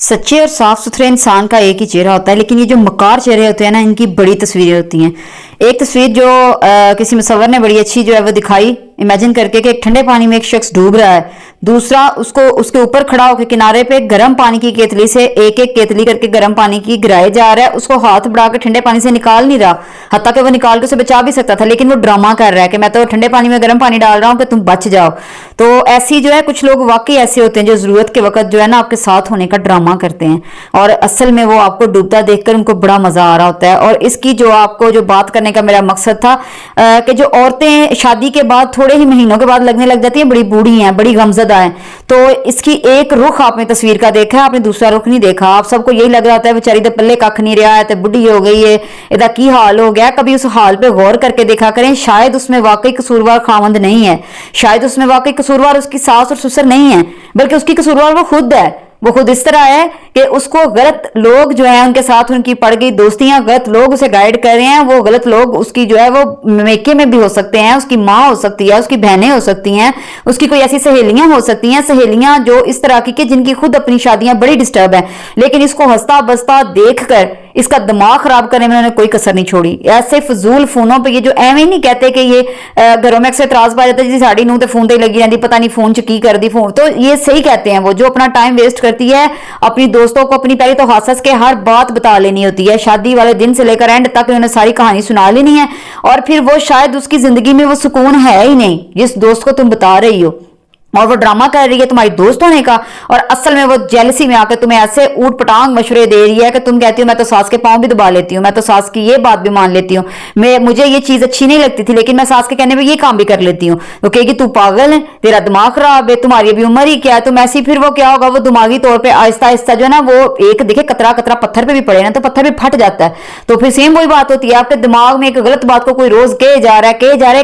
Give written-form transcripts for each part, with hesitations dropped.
सच्चे और साफ सुथरे इंसान का एक ही चेहरा होता है, लेकिन ये जो मकार चेहरे होते हैं ना, इनकी बड़ी तस्वीरें होती हैं। एक तस्वीर जो किसी मुसव्वर ने बड़ी अच्छी जो है वो दिखाई, इमेजिन करके कि एक ठंडे पानी में एक शख्स डूब रहा है, दूसरा उसको उसके ऊपर खड़ा होकर किनारे पे गर्म पानी की केतली से एक एक केतली करके गर्म पानी की गिराए जा रहा है, उसको हाथ बढ़ाकर ठंडे पानी से निकाल नहीं रहा, हत्ता कि वो निकाल के उसे बचा भी सकता था, लेकिन वो ड्रामा कर रहा है कि मैं तो ठंडे पानी में गर्म पानी डाल रहा हूं कि तुम बच जाओ। तो ऐसी जो है कुछ लोग वाकई ऐसे होते हैं जो जरूरत के वक्त जो है ना आपके साथ होने का ड्रामा करते हैं, और असल में वो आपको डूबता देखकर उनको बड़ा मजा आ रहा होता है। और इसकी जो आपको जो बात करने का मेरा मकसद था कि जो औरतें शादी के बाद थोड़े ही महीनों के बाद लगने लग जाती हैं बड़ी बूढ़ी हैं, बड़ी गमजदा हैं, तो इसकी एक रुख आपने तस्वीर का देखा है, आपने दूसरा रुख नहीं देखा। आप सबको यही लग रहा होता है बेचारी तो पल्ले कख नहीं रहा है, तो बुढ़ी हो गई है, इदा की हाल हो गया। कभी उस हाल पे गौर करके देखा करें, शायद उसमें वाकई कसूरवार खामंद नहीं है, शायद उसमें वाकई कसूरवार उसकी सास और ससुर नहीं है, बल्कि उसकी कसूरवार वो खुद है। वो खुद इस तरह है कि उसको गलत लोग जो है उनके साथ उनकी पड़ गई दोस्तियां, गलत लोग उसे गाइड कर रहे हैं, वो गलत लोग उसकी जो है वो मेके में भी हो सकते हैं, उसकी माँ हो सकती है, उसकी बहनें हो सकती हैं, उसकी कोई ऐसी सहेलियां हो सकती हैं, सहेलियां जो इस तरह की जिनकी खुद अपनी शादियां बड़ी डिस्टर्ब है, लेकिन इसको हंसता बसता देखकर इसका दिमाग खराब करने में उन्होंने कोई कसर नहीं छोड़ी। ऐसे फजूल फोनों पे ये जो एवं नहीं कहते कि ये घरों में अक्सर इतराज पा जाता है जी साड़ी नूं ते फोन ते लगी रहती, पता नहीं फोन च की कर दी फोन, तो ये सही कहते हैं वो जो अपना टाइम वेस्ट करती है अपनी दोस्तों को, अपनी पहले तो हंस के हर बात बता लेनी होती है, शादी वाले दिन से लेकर एंड तक उन्होंने सारी कहानी सुना लेनी है, और फिर वो शायद उसकी जिंदगी में वो सुकून है ही नहीं जिस दोस्त को तुम बता रही हो, और वो ड्रामा कर रही है तुम्हारी दोस्त होने का, और असल में वो जेलसी में आकर तुम्हें ऐसे ऊट पटांग मशवरे दे रही है कि तुम कहती हो मैं तो सास के पांव भी दबा लेती हूँ, मैं तो सास की ये बात भी मान लेती हूँ, मुझे ये चीज अच्छी नहीं लगती थी लेकिन मैं सास के कहने पे ये काम भी कर लेती हूँ। वो कहेगी तू पागल है, तेरा दिमाग खराब है, तुम्हारी अभी उम्र ही क्या है, तुम ऐसी। फिर वो क्या होगा, वो दिमागी तौर पर आहिस्ता आहिस्ता जो है ना वो एक देखे कतरा कतरा पत्थर पे भी पड़े ना तो पत्थर भी फट जाता है। तो फिर सेम वही बात होती है, आपके दिमाग में एक गलत बात को कोई रोज कहे जा रहा है,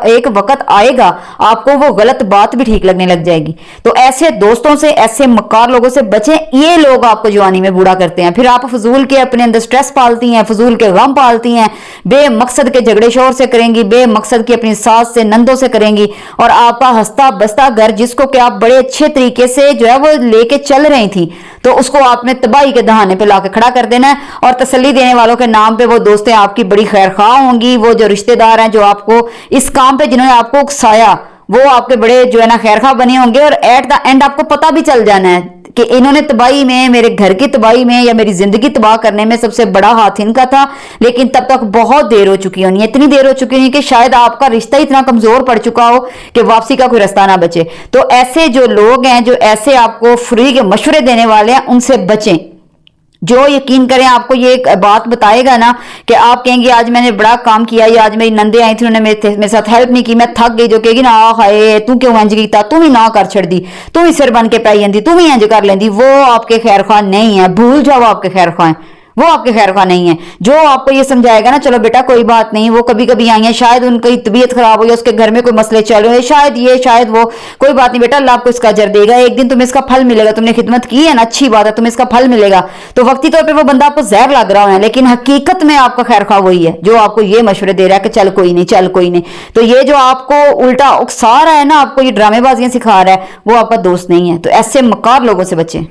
एक वक्त आएगा आपको वो गलत बात भी ठीक लगने लग जाएगी। तो ऐसे दोस्तों से, ऐसे मक्कार लोगों से बचें, ये लोग आपको जवानी में बूढ़ा करते हैं। फिर आप फजूल के अपने अंदर स्ट्रेस पालती हैं, फजूल के गम पालती हैं, बेमकसद के झगड़े शोर से करेंगी, बेमकसद की अपनी सास से नंदों से करेंगी, और आपका हंसता बसता घर जिसको कि आप बड़े अच्छे तरीके से जो है वो लेके चल रही थी, तो उसको आपने तबाही के दहाने पे लाके खड़ा कर देना है। और तसल्ली देने वालों के नाम पे वो दोस्तें आपकी बड़ी खैरख्वाह होंगी, वो जो रिश्तेदार हैं जो आपको इस काम पे जिन्होंने आपको उकसाया वो आपके बड़े जो है ना खैरखा बने होंगे, और एट द एंड आपको पता भी चल जाना है कि इन्होंने तबाही में, मेरे घर की तबाही में या मेरी जिंदगी तबाह करने में सबसे बड़ा हाथ इनका था, लेकिन तब तक बहुत देर हो चुकी होनी है, इतनी देर हो चुकी होनी कि शायद आपका रिश्ता इतना कमजोर पड़ चुका हो कि वापसी का कोई रास्ता ना बचे। तो ऐसे जो लोग हैं जो ऐसे आपको फ्री के मशवरे देने वाले हैं, उनसे बचें। जो यकीन करें आपको ये एक बात बताएगा ना कि आप कहेंगे आज मैंने बड़ा काम किया, या आज मेरी नंदे आई थी उन्होंने मेरे साथ हेल्प नहीं की, मैं थक गई, जो कहेगी ना हाय तू क्यों इंज कीता, तू ही ना कर छड़ दी, तू ही सिर बन के पै जाती, तू ही इंज कर लेंदी, वो आपके खैर खां नहीं है, भूल जाओ आपके खैर खां, वो आपके खैर खां नहीं है। जो आपको ये समझाएगा ना चलो बेटा कोई बात नहीं, वो कभी कभी आई है, शायद उनकी तबीयत खराब हो या उसके घर में कोई मसले चल रहे हैं, शायद ये शायद वो, कोई बात नहीं बेटा अल्लाह आपको इसका अजर देगा, एक दिन तुम्हें इसका फल मिलेगा, तुमने खिदमत की है ना अच्छी बात है, तुम्हें इसका फल मिलेगा। तो वक्ती तौर पर वो बंदा आपको जहर लग रहा है, लेकिन हकीकत में आपका खैर खा वही है जो आपको ये मशवरे दे रहा है कि चल कोई नहीं, चल कोई नहीं। तो ये जो आपको उल्टा उकसा रहा है ना, आपको ये ड्रामेबाजियां सिखा रहा है, वो आपका दोस्त नहीं है। तो ऐसे मक्कार लोगों से बचें।